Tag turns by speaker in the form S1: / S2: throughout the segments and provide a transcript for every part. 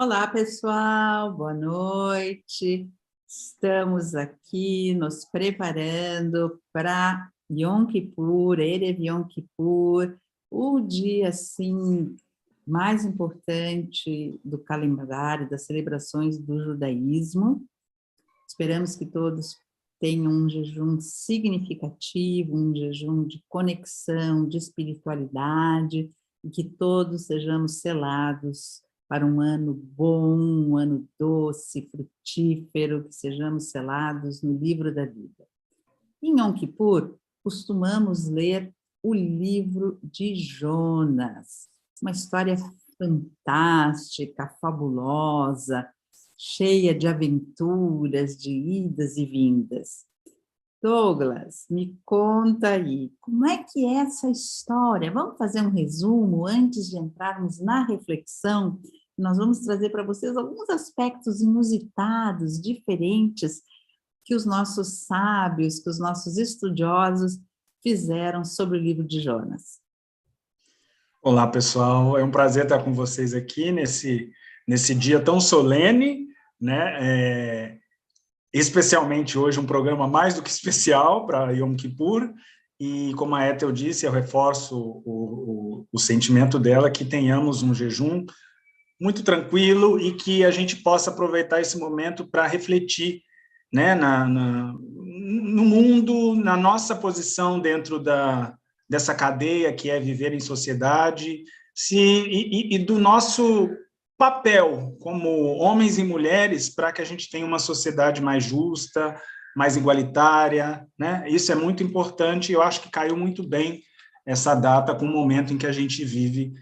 S1: Olá, pessoal, boa noite. Estamos aqui nos preparando para Yom Kippur, Erev Yom Kippur, o dia assim mais importante do calendário das celebrações do judaísmo. Esperamos que todos tenham um jejum significativo, um jejum de conexão, de espiritualidade, e que todos sejamos selados para um ano bom, um ano doce, frutífero, que sejamos selados no livro da vida. Em Yom Kippur, costumamos ler o livro de Jonas, uma história fantástica, fabulosa, cheia de aventuras, de idas e vindas. Douglas, me conta aí, como é que é essa história? Vamos fazer um resumo antes de entrarmos na reflexão? Nós vamos trazer para vocês alguns aspectos inusitados, diferentes, que os nossos sábios, que os nossos estudiosos fizeram sobre o livro de Jonas.
S2: Olá, pessoal. É um prazer estar com vocês aqui nesse dia tão solene, né? Especialmente hoje, um programa mais do que especial para Yom Kippur. E, como a Ethel disse, eu reforço o sentimento dela que tenhamos um jejum muito tranquilo e que a gente possa aproveitar esse momento para refletir, né, no mundo, na nossa posição dentro dessa cadeia que é viver em sociedade, e do nosso papel como homens e mulheres para que a gente tenha uma sociedade mais justa, mais igualitária, né? Isso é muito importante e eu acho que caiu muito bem essa data com o momento em que a gente vive,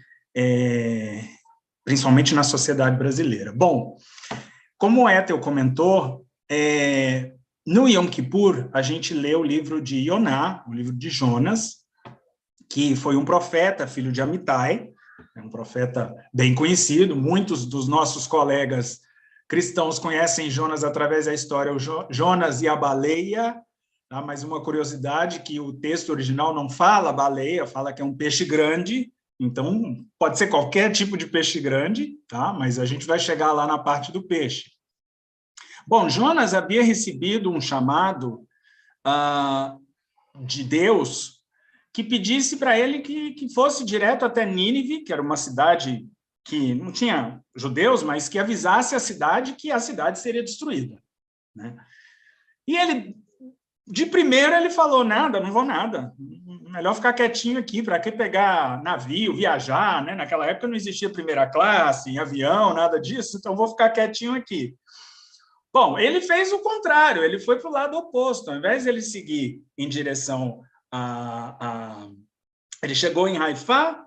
S2: principalmente na sociedade brasileira. Bom, como o Ethel comentou, no Yom Kippur, a gente lê o livro de Yoná, o livro de Jonas, que foi um profeta, filho de Amitai, um profeta bem conhecido. Muitos dos nossos colegas cristãos conhecem Jonas através da história, o Jonas e a baleia. Tá? Mas uma curiosidade, que o texto original não fala baleia, fala que é um peixe grande. Então, pode ser qualquer tipo de peixe grande, tá? Mas a gente vai chegar lá na parte do peixe. Bom, Jonas havia recebido um chamado de Deus que pedisse para ele que fosse direto até Nínive, que era uma cidade que não tinha judeus, mas que avisasse a cidade que a cidade seria destruída, né? E ele, de primeira, ele falou, não vou nada, melhor ficar quietinho aqui, para que pegar navio, viajar, né? Naquela época não existia primeira classe, em avião, nada disso, então vou ficar quietinho aqui. Bom, ele fez o contrário, ele foi para o lado oposto. Ao invés de ele seguir em direção ele chegou em Haifá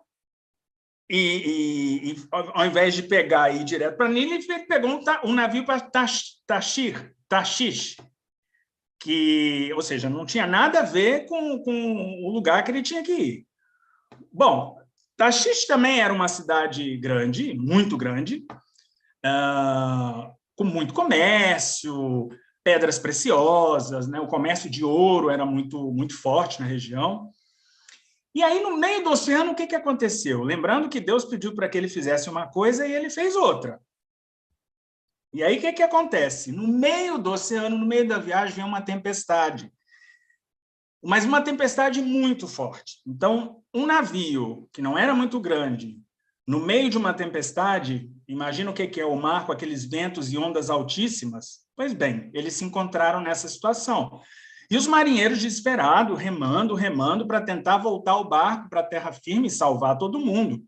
S2: e ao invés de pegar e ir direto para Nínive, ele pegou um navio para Tarshish, ou seja, não tinha nada a ver com o lugar que ele tinha que ir. Bom, Tarshish também era uma cidade grande, muito grande, com muito comércio, pedras preciosas, né? O comércio de ouro era muito, muito forte na região. E aí, no meio do oceano, o que aconteceu? Lembrando que Deus pediu para que ele fizesse uma coisa e ele fez outra. E aí, o que acontece? No meio do oceano, no meio da viagem, vem uma tempestade. Mas uma tempestade muito forte. Então, um navio que não era muito grande, no meio de uma tempestade, imagina o que é o mar com aqueles ventos e ondas altíssimas. Pois bem, eles se encontraram nessa situação. E os marinheiros desesperados, remando, para tentar voltar o barco para a terra firme e salvar todo mundo.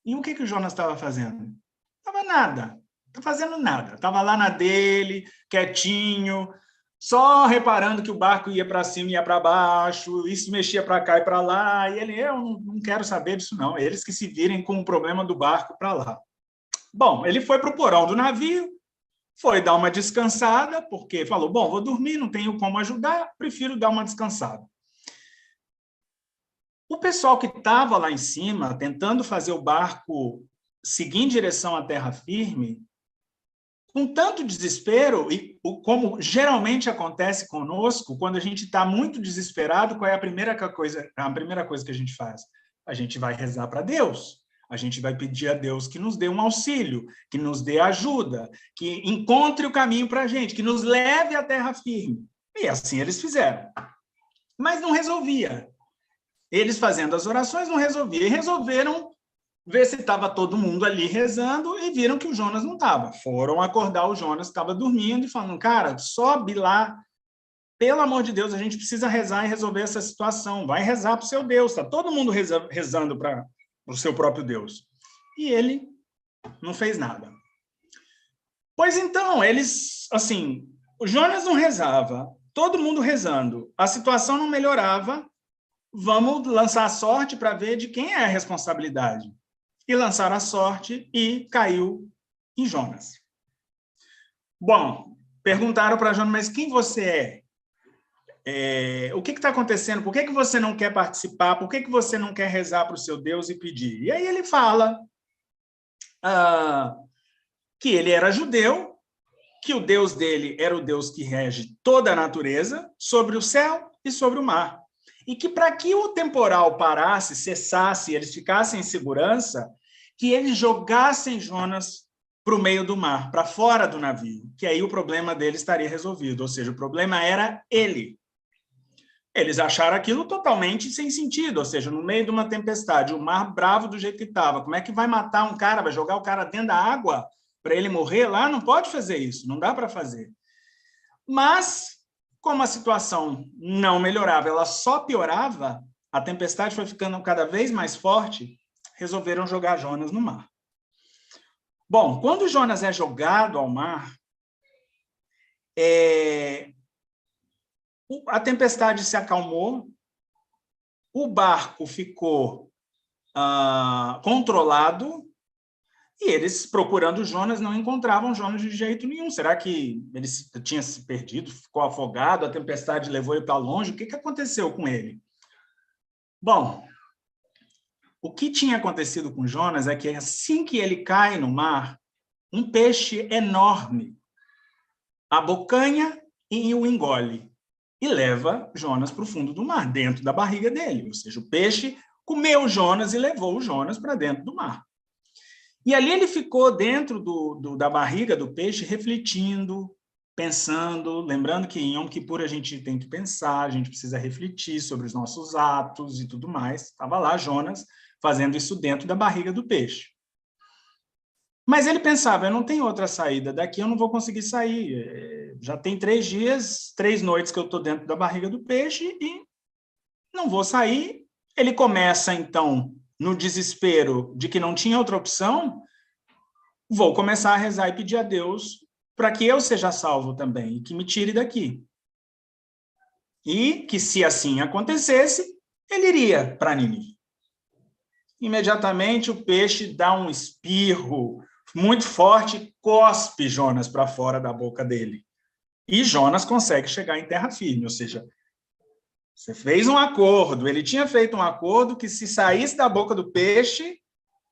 S2: E o que o Jonas estava fazendo? Estava nada, não fazendo nada. Estava lá na dele, quietinho, só reparando que o barco ia para cima e ia para baixo, e se mexia para cá e para lá, e ele, eu não quero saber disso não, eles que se virem com o problema do barco para lá. Bom, ele foi para o porão do navio, foi dar uma descansada, porque falou, bom, vou dormir, não tenho como ajudar, prefiro dar uma descansada. O pessoal que estava lá em cima, tentando fazer o barco seguir em direção à terra firme, com tanto desespero, e como geralmente acontece conosco, quando a gente está muito desesperado, qual é a primeira coisa que a gente faz? A gente vai rezar para Deus. a gente vai pedir a Deus que nos dê um auxílio, que nos dê ajuda, que encontre o caminho para a gente, que nos leve à terra firme. E assim eles fizeram. Mas não resolvia. Eles fazendo as orações não resolvia. E resolveram ver se estava todo mundo ali rezando e viram que o Jonas não estava. Foram acordar o Jonas, que estava dormindo, e falaram, cara, sobe lá, pelo amor de Deus, a gente precisa rezar e resolver essa situação. Vai rezar para o seu Deus. Está todo mundo rezando para o seu próprio Deus. E ele não fez nada. Pois então, eles, assim, o Jonas não rezava, todo mundo rezando, a situação não melhorava, vamos lançar a sorte para ver de quem é a responsabilidade. E lançaram a sorte e caiu em Jonas. Bom, perguntaram para Jonas, mas quem você é? O que está acontecendo? Por que você não quer participar? Por que você não quer rezar para o seu Deus e pedir? E aí ele fala que ele era judeu, que o Deus dele era o Deus que rege toda a natureza, sobre o céu e sobre o mar. E que para que o temporal parasse, cessasse, eles ficassem em segurança, que eles jogassem Jonas para o meio do mar, para fora do navio, que aí o problema dele estaria resolvido, ou seja, o problema era ele. Eles acharam aquilo totalmente sem sentido, ou seja, no meio de uma tempestade, o mar bravo do jeito que estava, como é que vai matar um cara, vai jogar o cara dentro da água para ele morrer lá? Não pode fazer isso, não dá para fazer. Mas, como a situação não melhorava, ela só piorava, a tempestade foi ficando cada vez mais forte, resolveram jogar Jonas no mar. Bom, quando Jonas é jogado ao mar, a tempestade se acalmou, o barco ficou controlado, e eles, procurando Jonas, não encontravam Jonas de jeito nenhum. Será que ele tinha se perdido, ficou afogado, a tempestade levou ele para longe? O que aconteceu com ele? Bom, o que tinha acontecido com Jonas é que assim que ele cai no mar, um peixe enorme abocanha e o engole e leva Jonas para o fundo do mar, dentro da barriga dele. Ou seja, o peixe comeu Jonas e levou o Jonas para dentro do mar. E ali ele ficou dentro da barriga do peixe, refletindo, pensando, lembrando que em Yom Kippur a gente tem que pensar, a gente precisa refletir sobre os nossos atos e tudo mais. Estava lá Jonas fazendo isso dentro da barriga do peixe. Mas ele pensava, eu não tenho outra saída, daqui eu não vou conseguir sair. Já tem 3 dias, 3 noites que eu estou dentro da barriga do peixe e não vou sair. Ele começa, então, no desespero de que não tinha outra opção, vou começar a rezar e pedir a Deus para que eu seja salvo também e que me tire daqui. E que, se assim acontecesse, ele iria para Nínive. Imediatamente o peixe dá um espirro muito forte, cospe Jonas para fora da boca dele. E Jonas consegue chegar em terra firme, ou seja, você fez um acordo, ele tinha feito um acordo que se saísse da boca do peixe,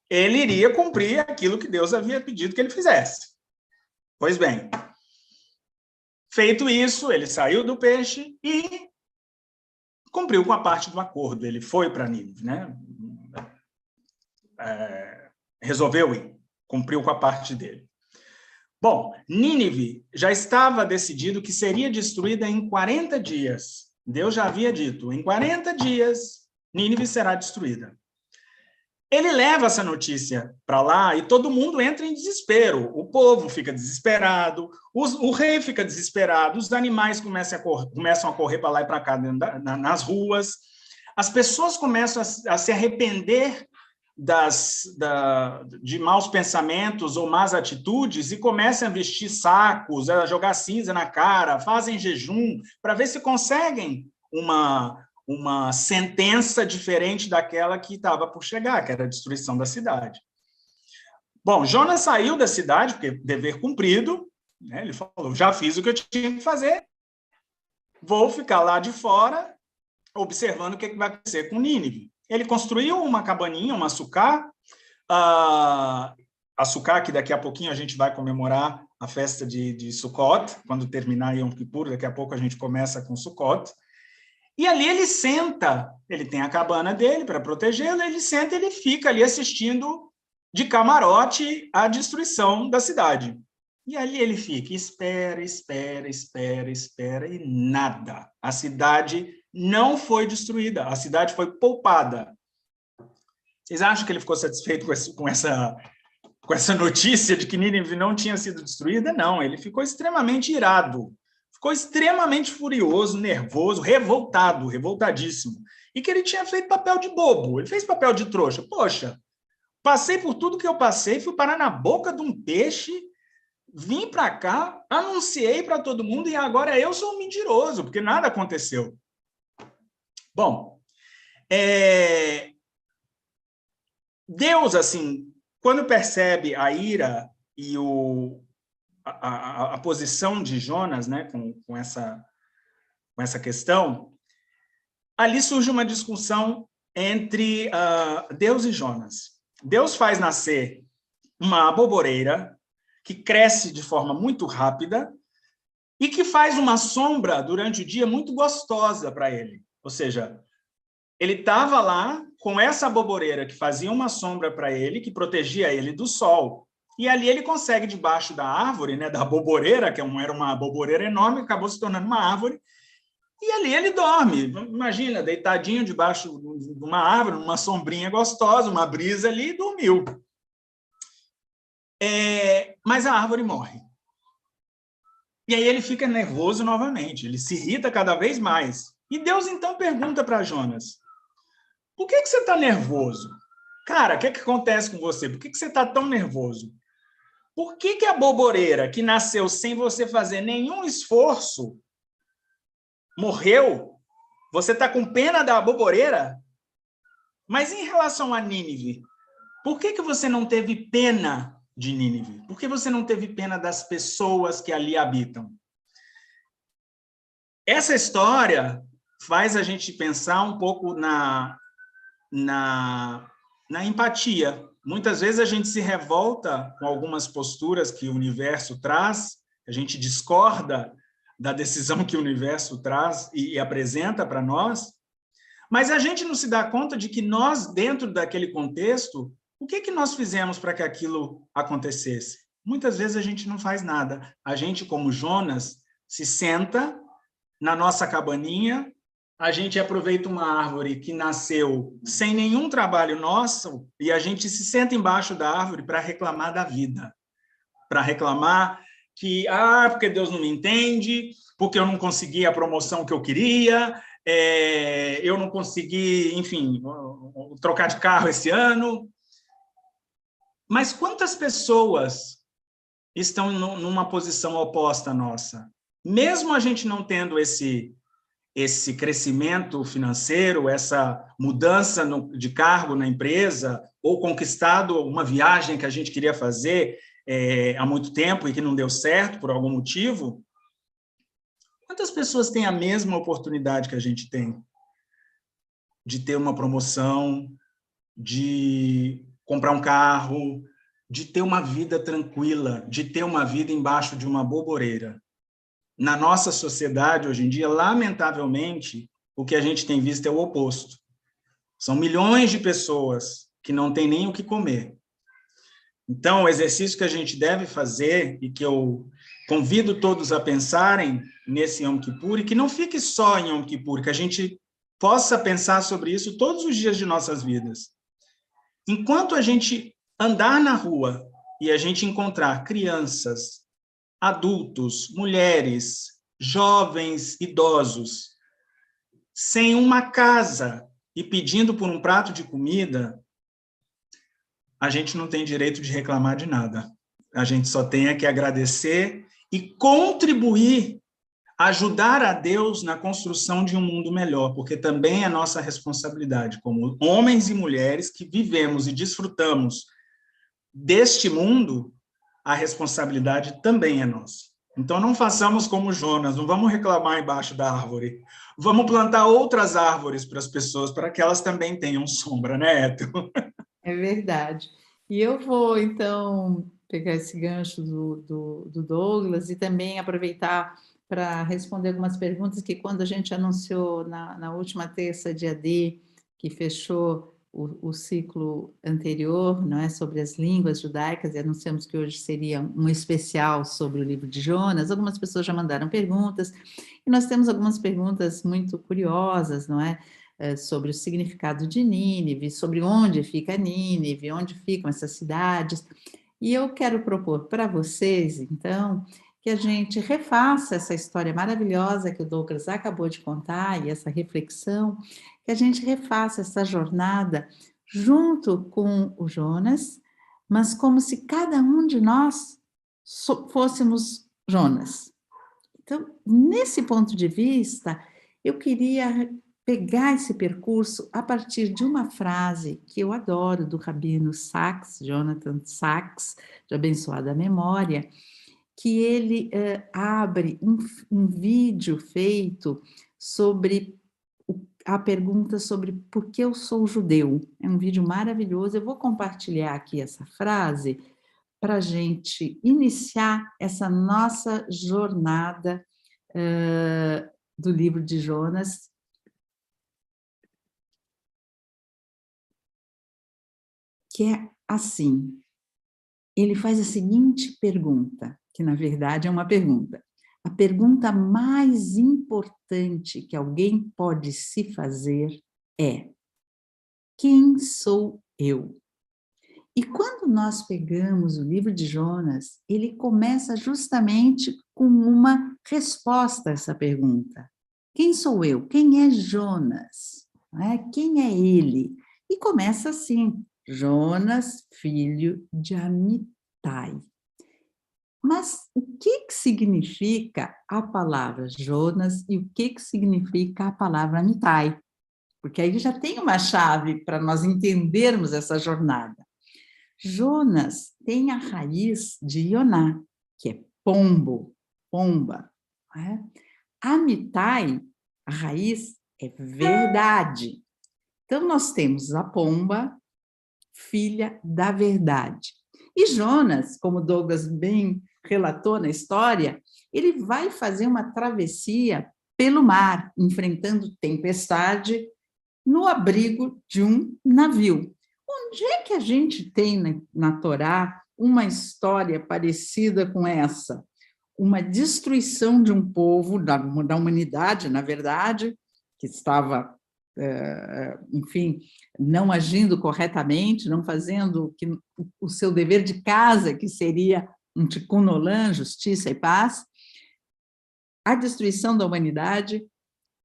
S2: ele iria cumprir aquilo que Deus havia pedido que ele fizesse. Pois bem, feito isso, ele saiu do peixe e cumpriu com a parte do acordo. Ele foi para Nínive, né? Resolveu ir, cumpriu com a parte dele. Bom, Nínive já estava decidido que seria destruída em 40 dias. Deus já havia dito, em 40 dias, Nínive será destruída. Ele leva essa notícia para lá e todo mundo entra em desespero. O povo fica desesperado, o rei fica desesperado, os animais começam a correr para lá e para cá nas ruas. As pessoas começam a se arrepender de maus pensamentos ou más atitudes e começam a vestir sacos, a jogar cinza na cara, fazem jejum para ver se conseguem uma sentença diferente daquela que estava por chegar, que era a destruição da cidade. Bom, Jonas saiu da cidade, porque dever cumprido, né? Ele falou, já fiz o que eu tinha que fazer, vou ficar lá de fora, observando o que vai acontecer com Nínive. Ele construiu uma cabaninha, uma sucá, a sucá, que daqui a pouquinho a gente vai comemorar a festa de Sukkot, quando terminar Yom Kippur, daqui a pouco a gente começa com Sukkot. E ali ele senta, ele tem a cabana dele para protegê-lo, ele senta, ele fica ali assistindo de camarote a destruição da cidade. E ali ele fica, espera, espera, espera, espera, e nada. A cidade não foi destruída, a cidade foi poupada. Vocês acham que ele ficou satisfeito com essa notícia de que Nínive não tinha sido destruída? Não, ele ficou extremamente irado, ficou extremamente furioso, nervoso, revoltado, revoltadíssimo. E que ele tinha feito papel de bobo, ele fez papel de trouxa. Poxa, passei por tudo que eu passei, fui parar na boca de um peixe, vim para cá, anunciei para todo mundo e agora eu sou um mentiroso, porque nada aconteceu. Bom, Deus, assim, quando percebe a ira e a posição de Jonas, né, com essa questão, ali surge uma discussão entre Deus e Jonas. Deus faz nascer uma aboboreira que cresce de forma muito rápida e que faz uma sombra durante o dia muito gostosa para ele. Ou seja, ele estava lá com essa aboboreira que fazia uma sombra para ele, que protegia ele do sol. E ali ele consegue, debaixo da árvore, né, da aboboreira, que era uma aboboreira enorme, acabou se tornando uma árvore, e ali ele dorme. Imagina, deitadinho debaixo de uma árvore, uma sombrinha gostosa, uma brisa ali, e dormiu. Mas a árvore morre. E aí ele fica nervoso novamente, ele se irrita cada vez mais. E Deus então pergunta para Jonas: por que você está nervoso? Cara, o que acontece com você? Por que você está tão nervoso? Por que a aboboreira, que nasceu sem você fazer nenhum esforço, morreu? Você está com pena da aboboreira? Mas em relação a Nínive, por que você não teve pena de Nínive? Por que você não teve pena das pessoas que ali habitam? Essa história faz a gente pensar um pouco na empatia. Muitas vezes a gente se revolta com algumas posturas que o universo traz, a gente discorda da decisão que o universo traz e apresenta para nós, mas a gente não se dá conta de que nós, dentro daquele contexto, o que nós fizemos para que aquilo acontecesse? Muitas vezes a gente não faz nada. A gente, como Jonas, se senta na nossa cabaninha, a gente aproveita uma árvore que nasceu sem nenhum trabalho nosso e a gente se senta embaixo da árvore para reclamar da vida, para reclamar que, porque Deus não me entende, porque eu não consegui a promoção que eu queria, eu não consegui, enfim, trocar de carro esse ano. Mas quantas pessoas estão numa posição oposta à nossa? Mesmo a gente não tendo esse crescimento financeiro, essa mudança de cargo na empresa, ou conquistado uma viagem que a gente queria fazer há muito tempo e que não deu certo por algum motivo, quantas pessoas têm a mesma oportunidade que a gente tem de ter uma promoção, de comprar um carro, de ter uma vida tranquila, de ter uma vida embaixo de uma aboboreira? Na nossa sociedade, hoje em dia, lamentavelmente, o que a gente tem visto é o oposto. São milhões de pessoas que não têm nem o que comer. Então, o exercício que a gente deve fazer, e que eu convido todos a pensarem nesse Yom Kippur, e que não fique só em Yom Kippur, que a gente possa pensar sobre isso todos os dias de nossas vidas. Enquanto a gente andar na rua e a gente encontrar crianças, adultos, mulheres, jovens, idosos, sem uma casa e pedindo por um prato de comida, a gente não tem direito de reclamar de nada. A gente só tem que agradecer e contribuir, ajudar a Deus na construção de um mundo melhor, porque também é nossa responsabilidade, como homens e mulheres que vivemos e desfrutamos deste mundo, a responsabilidade também é nossa. Então, não façamos como Jonas, não vamos reclamar embaixo da árvore. Vamos plantar outras árvores para as pessoas, para que elas também tenham sombra, né, Héctor?
S1: É verdade. E eu vou, então, pegar esse gancho do Douglas e também aproveitar para responder algumas perguntas que, quando a gente anunciou na última terça, dia D, que fechou o ciclo anterior, não é, sobre as línguas judaicas, e anunciamos que hoje seria um especial sobre o livro de Jonas. Algumas pessoas já mandaram perguntas, e nós temos algumas perguntas muito curiosas, não é? Sobre o significado de Nínive, sobre onde fica Nínive, onde ficam essas cidades. E eu quero propor para vocês, então, que a gente refaça essa história maravilhosa que o Douglas acabou de contar e essa reflexão, que a gente refaça essa jornada junto com o Jonas, mas como se cada um de nós fôssemos Jonas. Então, nesse ponto de vista, eu queria pegar esse percurso a partir de uma frase que eu adoro, do Rabino Sacks, Jonathan Sacks, de Abençoada Memória, que ele abre um vídeo feito sobre a pergunta sobre por que eu sou judeu. É um vídeo maravilhoso, eu vou compartilhar aqui essa frase para a gente iniciar essa nossa jornada do livro de Jonas, que é assim. Ele faz a seguinte pergunta, que na verdade é uma pergunta. A pergunta mais importante que alguém pode se fazer é: quem sou eu? E quando nós pegamos o livro de Jonas, ele começa justamente com uma resposta a essa pergunta. Quem sou eu? Quem é Jonas? Quem é ele? E começa assim: Jonas, filho de Amitai. Mas o que significa a palavra Jonas e o que significa a palavra Amitai? Porque aí já tem uma chave para nós entendermos essa jornada. Jonas tem a raiz de Ioná, que é pombo, pomba. Amitai, a raiz é verdade. Então, nós temos a pomba, filha da verdade. E Jonas, como Douglas bem relatou na história, ele vai fazer uma travessia pelo mar, enfrentando tempestade, no abrigo de um navio. Onde é que a gente tem na Torá uma história parecida com essa? Uma destruição de um povo, da humanidade, na verdade, que estava, enfim, não agindo corretamente, não fazendo o seu dever de casa, que seria um tikkun olam, justiça e paz, a destruição da humanidade,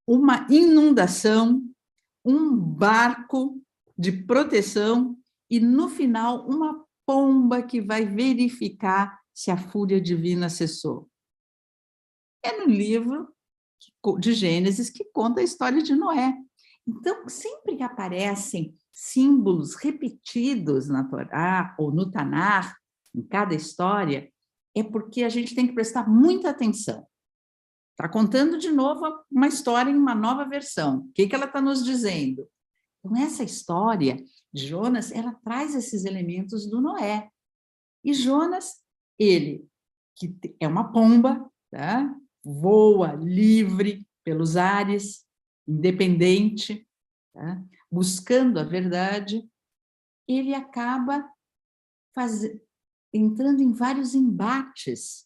S1: uma inundação, um barco de proteção e, no final, uma pomba que vai verificar se a fúria divina cessou. É no livro de Gênesis que conta a história de Noé. Então, sempre que aparecem símbolos repetidos na Torá ou no Tanar, em cada história, é porque a gente tem que prestar muita atenção. Está contando de novo uma história em uma nova versão. O que ela está nos dizendo? Então, essa história de Jonas, ela traz esses elementos do Noé. E Jonas, ele, que é uma pomba, tá? Voa livre pelos ares, independente, tá? Buscando a verdade, ele acaba entrando em vários embates,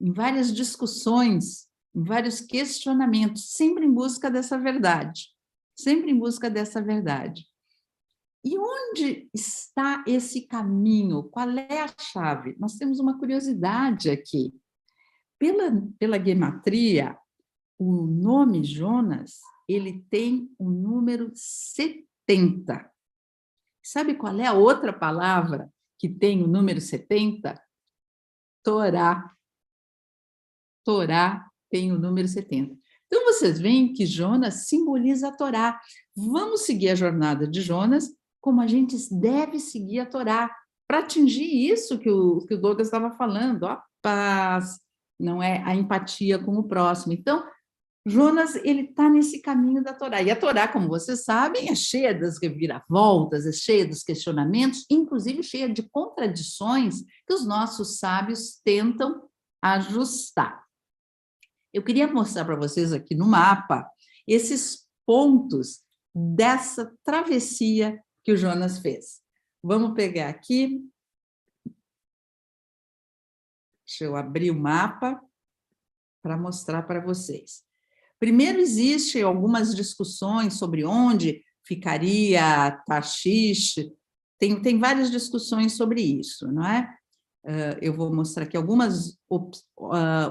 S1: em várias discussões, em vários questionamentos, sempre em busca dessa verdade, sempre em busca dessa verdade. E onde está esse caminho? Qual é a chave? Nós temos uma curiosidade aqui. Pela gematria, o nome Jonas, ele tem o número 70. Sabe qual é a outra palavra que tem o número 70? Torá. Torá tem o número 70. Então, vocês veem que Jonas simboliza a Torá. Vamos seguir a jornada de Jonas como a gente deve seguir a Torá, para atingir isso que o Douglas estava falando, a paz, não é, a empatia com o próximo. Então, Jonas, ele está nesse caminho da Torá. E a Torá, como vocês sabem, é cheia das reviravoltas, é cheia dos questionamentos, inclusive cheia de contradições que os nossos sábios tentam ajustar. Eu queria mostrar para vocês aqui no mapa esses pontos dessa travessia que o Jonas fez. Vamos pegar aqui. Deixa eu abrir o mapa para mostrar para vocês. Primeiro, existem algumas discussões sobre onde ficaria Tarshish. Tem várias discussões sobre isso, não é? Eu vou mostrar aqui algumas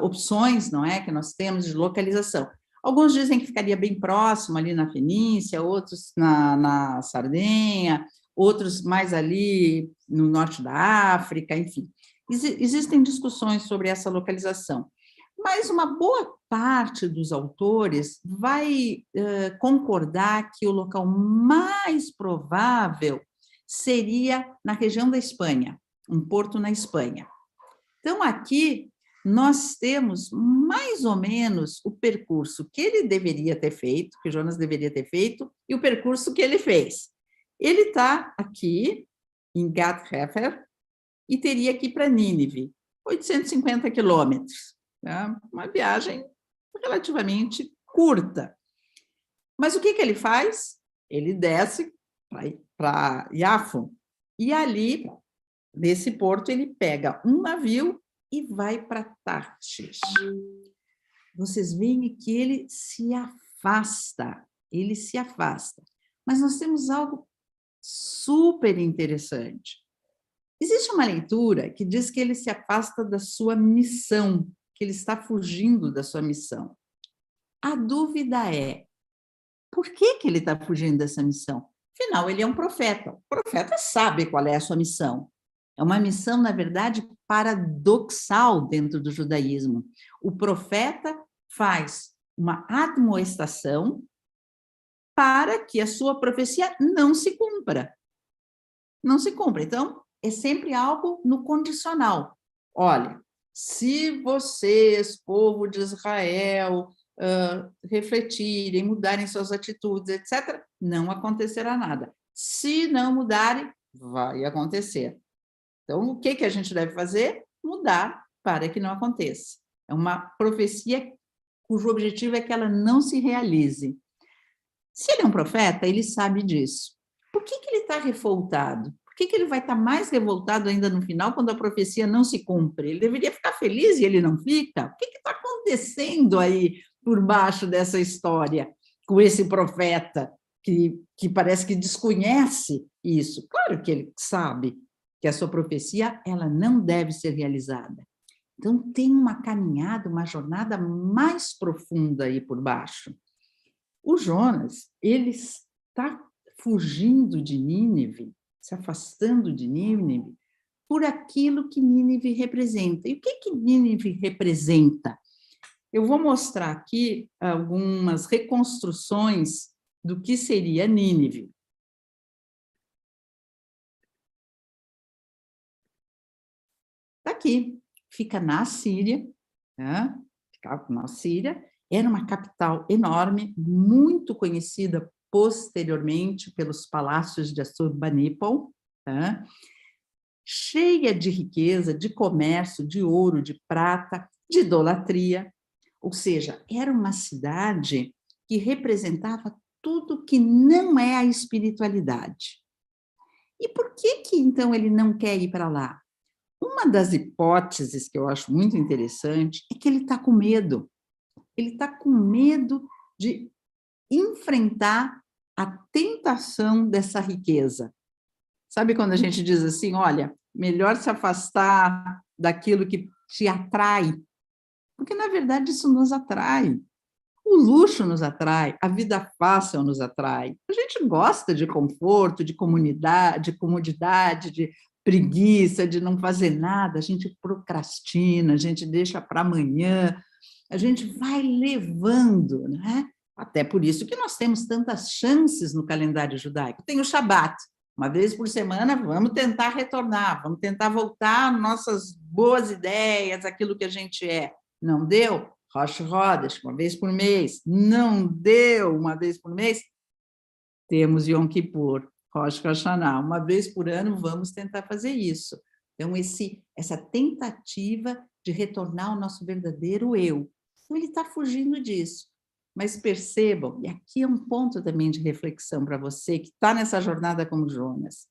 S1: opções, não é, que nós temos de localização. Alguns dizem que ficaria bem próximo, ali na Fenícia, outros na Sardenha, outros mais ali no norte da África, enfim. Existem discussões sobre essa localização. Mas uma boa parte dos autores vai concordar que o local mais provável seria na região da Espanha, um porto na Espanha. Então, aqui nós temos mais ou menos o percurso que ele deveria ter feito, que Jonas deveria ter feito, e o percurso que ele fez. Ele está aqui, em Gath-Hefer, e teria que ir para Nínive, 850 quilômetros. Tá? Uma viagem relativamente curta. Mas o que ele faz? Ele desce para Yafo, e ali, nesse porto, ele pega um navio e vai para Tarshish. Vocês veem que ele se afasta. Mas nós temos algo super interessante. Existe uma leitura que diz que ele se afasta da sua missão, que ele está fugindo da sua missão. A dúvida é, por que ele está fugindo dessa missão? Afinal, ele é um profeta. O profeta sabe qual é a sua missão. É uma missão, na verdade, paradoxal dentro do judaísmo. O profeta faz uma admoestação para que a sua profecia não se cumpra. Não se cumpra. Então, é sempre algo no condicional. Olha, se vocês, povo de Israel, refletirem, mudarem suas atitudes, etc., não acontecerá nada. Se não mudarem, vai acontecer. Então, o que a gente deve fazer? Mudar para que não aconteça. É uma profecia cujo objetivo é que ela não se realize. Se ele é um profeta, ele sabe disso. Por que ele está revoltado? Por que ele vai estar mais revoltado ainda no final, quando a profecia não se cumpre? Ele deveria ficar feliz e ele não fica? O que está acontecendo aí por baixo dessa história com esse profeta que parece que desconhece isso? Claro que ele sabe que a sua profecia ela não deve ser realizada. Então, tem uma caminhada, uma jornada mais profunda aí por baixo. O Jonas, ele está fugindo de Nínive, se afastando de Nínive, por aquilo que Nínive representa. E o que Nínive representa? Eu vou mostrar aqui algumas reconstruções do que seria Nínive. Está aqui, fica na Síria, né? Ficava na Síria, era uma capital enorme, muito conhecida posteriormente pelos palácios de Assurbanipal, tá? Cheia de riqueza, de comércio, de ouro, de prata, de idolatria, ou seja, era uma cidade que representava tudo que não é a espiritualidade. E por que então ele não quer ir para lá? Uma das hipóteses que eu acho muito interessante é que ele está com medo. Ele está com medo de enfrentar a tentação dessa riqueza. Sabe quando a gente diz assim, olha, melhor se afastar daquilo que te atrai? Porque, na verdade, isso nos atrai. O luxo nos atrai, a vida fácil nos atrai. A gente gosta de conforto, de comodidade, de preguiça, de não fazer nada, a gente procrastina, a gente deixa para amanhã, a gente vai levando, né? Até por isso que nós temos tantas chances no calendário judaico. Tem o Shabat, uma vez por semana, vamos tentar retornar, vamos tentar voltar às nossas boas ideias, aquilo que a gente é. Não deu? Rosh Chodesh, uma vez por mês. Não deu uma vez por mês? Temos Yom Kippur, Rosh Hashanah. Uma vez por ano, vamos tentar fazer isso. Então, essa tentativa de retornar ao nosso verdadeiro eu. Então, ele está fugindo disso. Mas percebam, e aqui é um ponto também de reflexão para você que está nessa jornada como Jonas.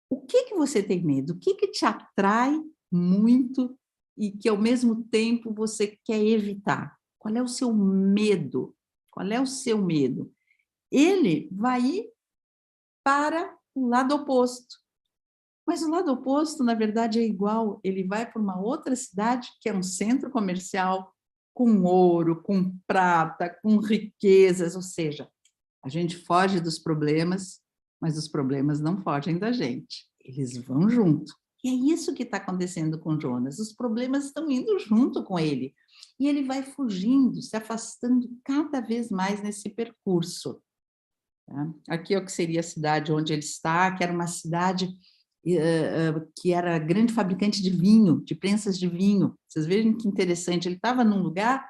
S1: O que você tem medo? O que te atrai muito e que, ao mesmo tempo, você quer evitar? Qual é o seu medo? Qual é o seu medo? Ele vai ir para o lado oposto. Mas o lado oposto, na verdade, é igual. Ele vai para uma outra cidade, que é um centro comercial, com ouro, com prata, com riquezas, ou seja, a gente foge dos problemas, mas os problemas não fogem da gente, eles vão junto. E é isso que está acontecendo com Jonas, os problemas estão indo junto com ele, e ele vai fugindo, se afastando cada vez mais nesse percurso. Tá? Aqui é o que seria a cidade onde ele está, que era uma cidade que era grande fabricante de vinho, de prensas de vinho. Vocês vejam que interessante, ele estava num lugar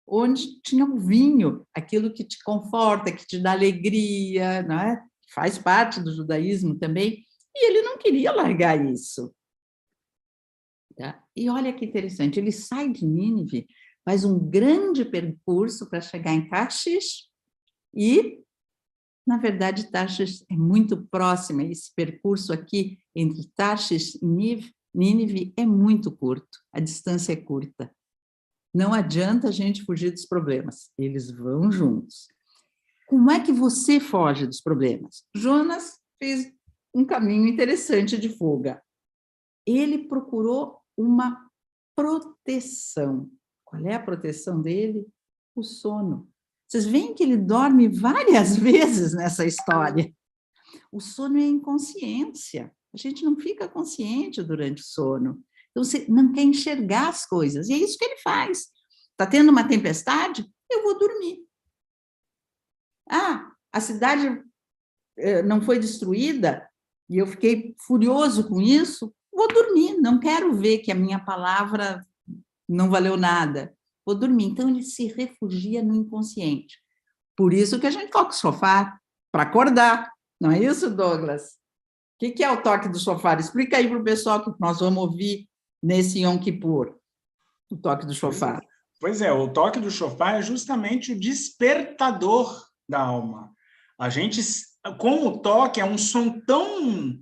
S1: onde tinha um vinho, aquilo que te conforta, que te dá alegria, não é? Faz parte do judaísmo também, e ele não queria largar isso. Tá? E olha que interessante, ele sai de Nínive, faz um grande percurso para chegar em Tarshish, e, na verdade, Tarshish é muito próxima, esse percurso aqui entre Tarshish e Nínive é muito curto, a distância é curta. Não adianta a gente fugir dos problemas, eles vão juntos. Como é que você foge dos problemas? Jonas fez um caminho interessante de fuga. Ele procurou uma proteção. Qual é a proteção dele? O sono. Vocês veem que ele dorme várias vezes nessa história. O sono é inconsciência. A gente não fica consciente durante o sono. Então, você não quer enxergar as coisas. E é isso que ele faz. Está tendo uma tempestade? Eu vou dormir. Ah, a cidade não foi destruída e eu fiquei furioso com isso? Vou dormir. Não quero ver que a minha palavra não valeu nada. Vou dormir. Então, ele se refugia no inconsciente. Por isso que a gente toca o sofá, para acordar. Não é isso, Douglas? O que é o toque do chofar? Explica aí para o pessoal que nós vamos ouvir nesse Yom Kippur, o toque do chofar.
S2: Pois é, o toque do chofar é justamente o despertador da alma. A gente, como o toque é um som tão...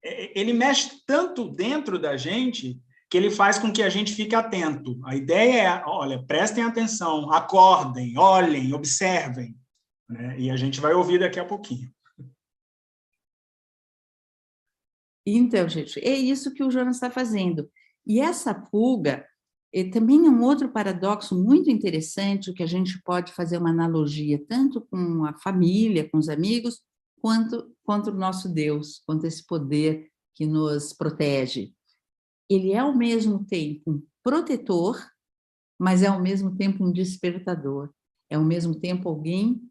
S2: Ele mexe tanto dentro da gente que ele faz com que a gente fique atento. A ideia é, olha, prestem atenção, acordem, olhem, observem. Né? E a gente vai ouvir daqui a pouquinho.
S1: Então, gente, é isso que o Jonas está fazendo. E essa fuga também é um outro paradoxo muito interessante, que a gente pode fazer uma analogia tanto com a família, com os amigos, quanto contra o nosso Deus, quanto esse poder que nos protege. Ele é, ao mesmo tempo, um protetor, mas é, ao mesmo tempo, um despertador. É, ao mesmo tempo, alguém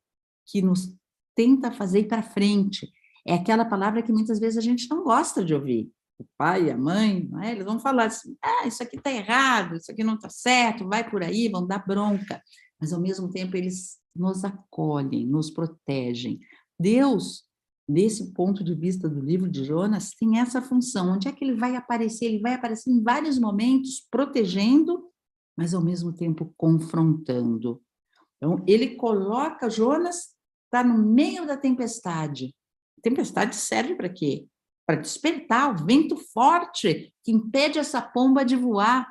S1: que nos tenta fazer ir para frente. É aquela palavra que muitas vezes a gente não gosta de ouvir. O pai, a mãe, não é? Eles vão falar assim, isso aqui está errado, isso aqui não está certo, vai por aí, vão dar bronca. Mas, ao mesmo tempo, eles nos acolhem, nos protegem. Deus, desse ponto de vista do livro de Jonas, tem essa função. Onde é que ele vai aparecer? Ele vai aparecer em vários momentos, protegendo, mas, ao mesmo tempo, confrontando. Então, ele coloca Jonas, está no meio da tempestade. A tempestade serve para quê? Para despertar o vento forte que impede essa pomba de voar.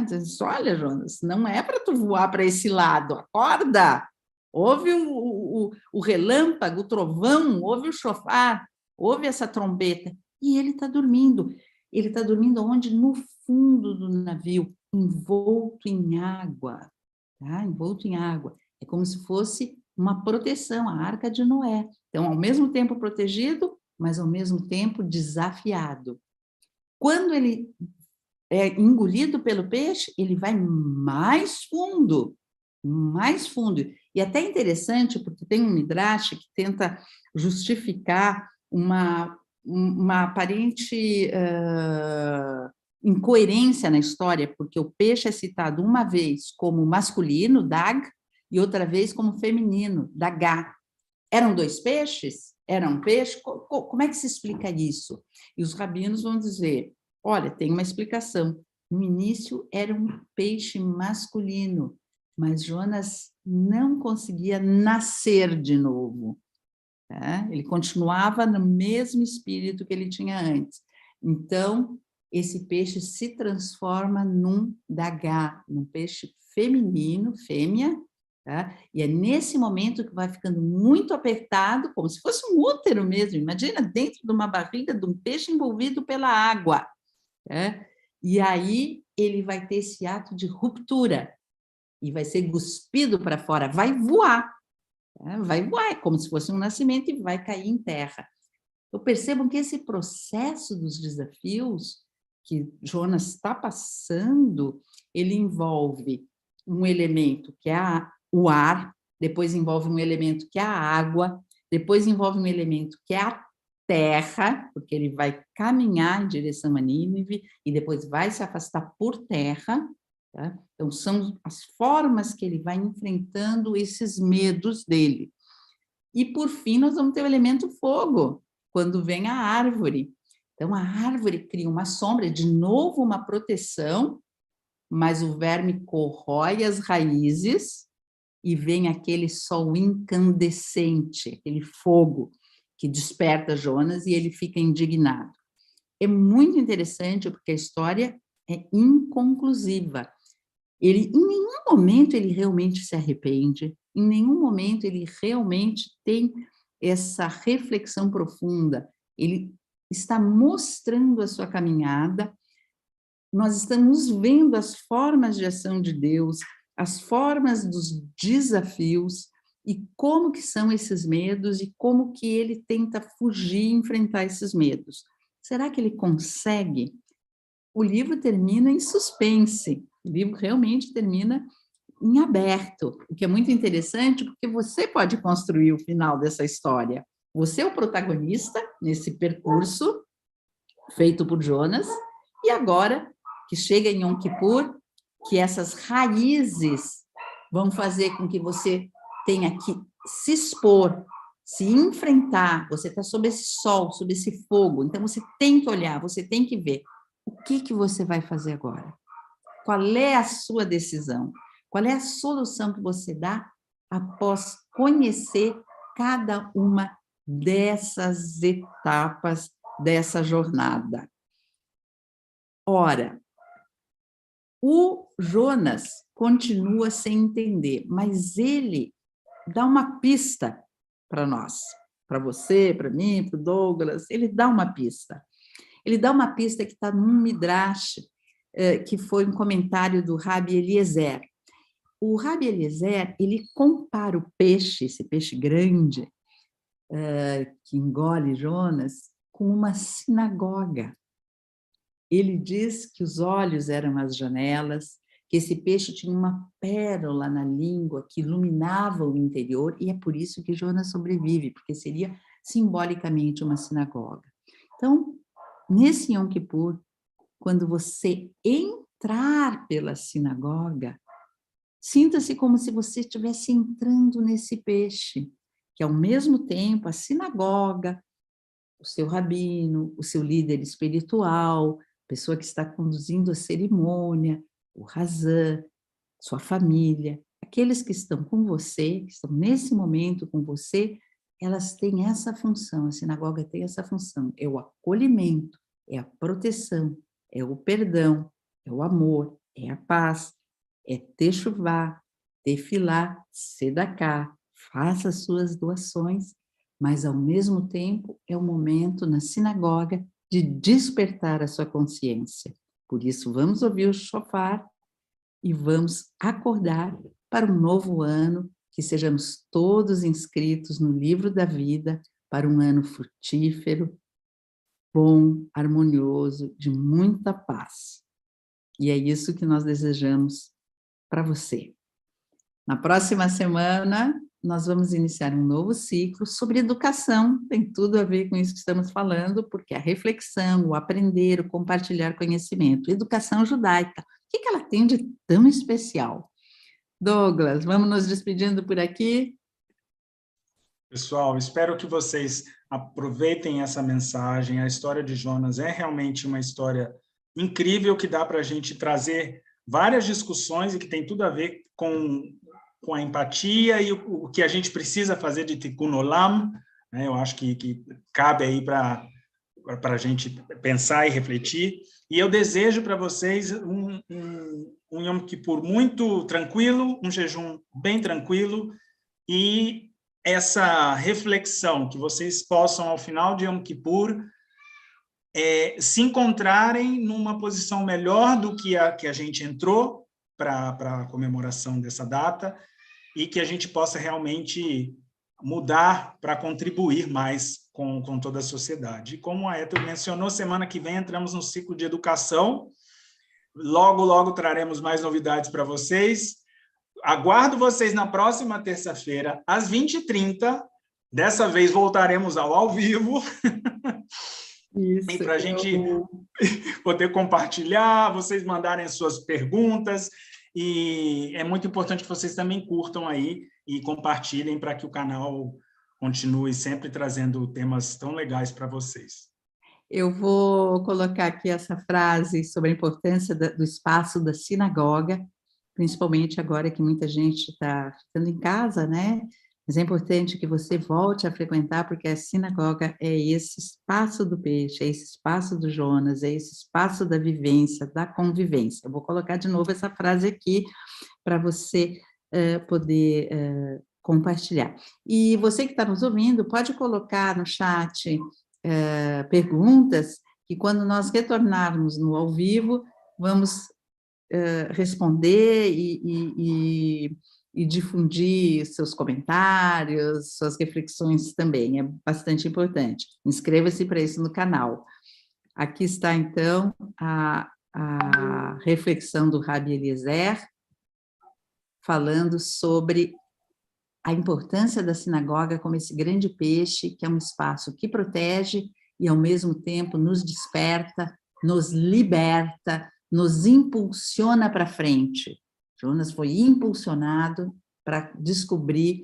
S1: Diz, olha, Jonas, não é para tu voar para esse lado, acorda! Ouve o relâmpago, o trovão, ouve o chofar, ouve essa trombeta. E ele está dormindo. Ele está dormindo onde? No fundo do navio, envolto em água. Tá? Envolto em água. É como se fosse uma proteção, a Arca de Noé. Então, ao mesmo tempo protegido, mas ao mesmo tempo desafiado. Quando ele é engolido pelo peixe, ele vai mais fundo, mais fundo. E até interessante, porque tem um Midrash que tenta justificar uma aparente incoerência na história, porque o peixe é citado uma vez como masculino, Dag, e outra vez como feminino, Dagá. Eram dois peixes? Era um peixe? Como é que se explica isso? E os rabinos vão dizer, olha, tem uma explicação. No início era um peixe masculino, mas Jonas não conseguia nascer de novo. Tá? Ele continuava no mesmo espírito que ele tinha antes. Então, esse peixe se transforma num dagá, num peixe feminino, fêmea, tá? E é nesse momento que vai ficando muito apertado, como se fosse um útero mesmo. Imagina, dentro de uma barriga de um peixe envolvido pela água. Tá? E aí ele vai ter esse ato de ruptura e vai ser cuspido para fora, vai voar. Vai voar, é como se fosse um nascimento e vai cair em terra. Então, percebam que esse processo dos desafios que Jonas está passando, ele envolve um elemento que é o ar, depois envolve um elemento que é a água, depois envolve um elemento que é a terra, porque ele vai caminhar em direção a Nínive e depois vai se afastar por terra. Tá? Então, são as formas que ele vai enfrentando esses medos dele. E, por fim, nós vamos ter o elemento fogo, quando vem a árvore. Então, a árvore cria uma sombra, de novo uma proteção, mas o verme corrói as raízes e vem aquele sol incandescente, aquele fogo que desperta Jonas e ele fica indignado. É muito interessante porque a história é inconclusiva. Em nenhum momento ele realmente se arrepende, em nenhum momento ele realmente tem essa reflexão profunda. Ele está mostrando a sua caminhada, nós estamos vendo as formas de ação de Deus, as formas dos desafios e como que são esses medos e como que ele tenta fugir e enfrentar esses medos. Será que ele consegue? O livro termina em suspense, o livro realmente termina em aberto, o que é muito interessante, porque você pode construir o final dessa história. Você é o protagonista nesse percurso feito por Jonas, e agora que chega em Yom Kippur, que essas raízes vão fazer com que você tenha que se expor, se enfrentar, você está sob esse sol, sob esse fogo, então você tem que olhar, você tem que ver. O que você vai fazer agora? Qual é a sua decisão? Qual é a solução que você dá após conhecer cada uma dessas etapas dessa jornada? Ora, o Jonas continua sem entender, mas ele dá uma pista para nós, para você, para mim, para o Douglas, ele dá uma pista. Ele dá uma pista que está num Midrash, que foi um comentário do Rabi Eliezer. O Rabi Eliezer, ele compara o peixe, esse peixe grande, que engole Jonas, com uma sinagoga. Ele diz que os olhos eram as janelas, que esse peixe tinha uma pérola na língua que iluminava o interior, e é por isso que Jonas sobrevive, porque seria simbolicamente uma sinagoga. Então, nesse Yom Kippur, quando você entrar pela sinagoga, sinta-se como se você estivesse entrando nesse peixe, que ao mesmo tempo a sinagoga, o seu rabino, o seu líder espiritual, a pessoa que está conduzindo a cerimônia, o Hazan, sua família, aqueles que estão com você, que estão nesse momento com você, elas têm essa função, a sinagoga tem essa função, é o acolhimento, é a proteção, é o perdão, é o amor, é a paz, é techuvá, tefilá, sedaká, faça suas doações, mas ao mesmo tempo é o momento na sinagoga de despertar a sua consciência. Por isso, vamos ouvir o shofar e vamos acordar para um novo ano, que sejamos todos inscritos no livro da vida para um ano frutífero, bom, harmonioso, de muita paz. E é isso que nós desejamos para você. Na próxima semana, nós vamos iniciar um novo ciclo sobre educação, tem tudo a ver com isso que estamos falando, porque a reflexão, o aprender, o compartilhar conhecimento, educação judaica, o que ela tem de tão especial? Douglas, vamos nos despedindo por aqui?
S2: Pessoal, espero que vocês aproveitem essa mensagem. A história de Jonas é realmente uma história incrível que dá para a gente trazer várias discussões e que tem tudo a ver com a empatia e o que a gente precisa fazer de Tikkun Olam, né? Eu acho que cabe aí para a gente pensar e refletir. E eu desejo para vocês um Yom Kippur muito tranquilo, um jejum bem tranquilo, e essa reflexão, que vocês possam, ao final de Yom Kippur, se encontrarem numa posição melhor do que a gente entrou para a comemoração dessa data, e que a gente possa realmente mudar para contribuir mais com toda a sociedade. E como a Ethel mencionou, semana que vem entramos no ciclo de educação. Logo, logo traremos mais novidades para vocês. Aguardo vocês na próxima terça-feira, às 20h30. Dessa vez voltaremos ao vivo.
S1: Isso,
S2: e para a gente poder compartilhar, vocês mandarem as suas perguntas. E é muito importante que vocês também curtam aí e compartilhem para que o canal continue sempre trazendo temas tão legais para vocês.
S1: Eu vou colocar aqui essa frase sobre a importância do espaço da sinagoga, principalmente agora que muita gente está ficando em casa, né? Mas é importante que você volte a frequentar, porque a sinagoga é esse espaço do peixe, é esse espaço do Jonas, é esse espaço da vivência, da convivência. Eu vou colocar de novo essa frase aqui para você poder compartilhar. E você que está nos ouvindo, pode colocar no chat perguntas, que quando nós retornarmos no ao vivo, vamos responder e difundir seus comentários, suas reflexões também, é bastante importante. Inscreva-se para isso no canal. Aqui está, então, a reflexão do Rabbi Eliezer, falando sobre a importância da sinagoga como esse grande peixe, que é um espaço que protege e, ao mesmo tempo, nos desperta, nos liberta, nos impulsiona para frente. Jonas foi impulsionado para descobrir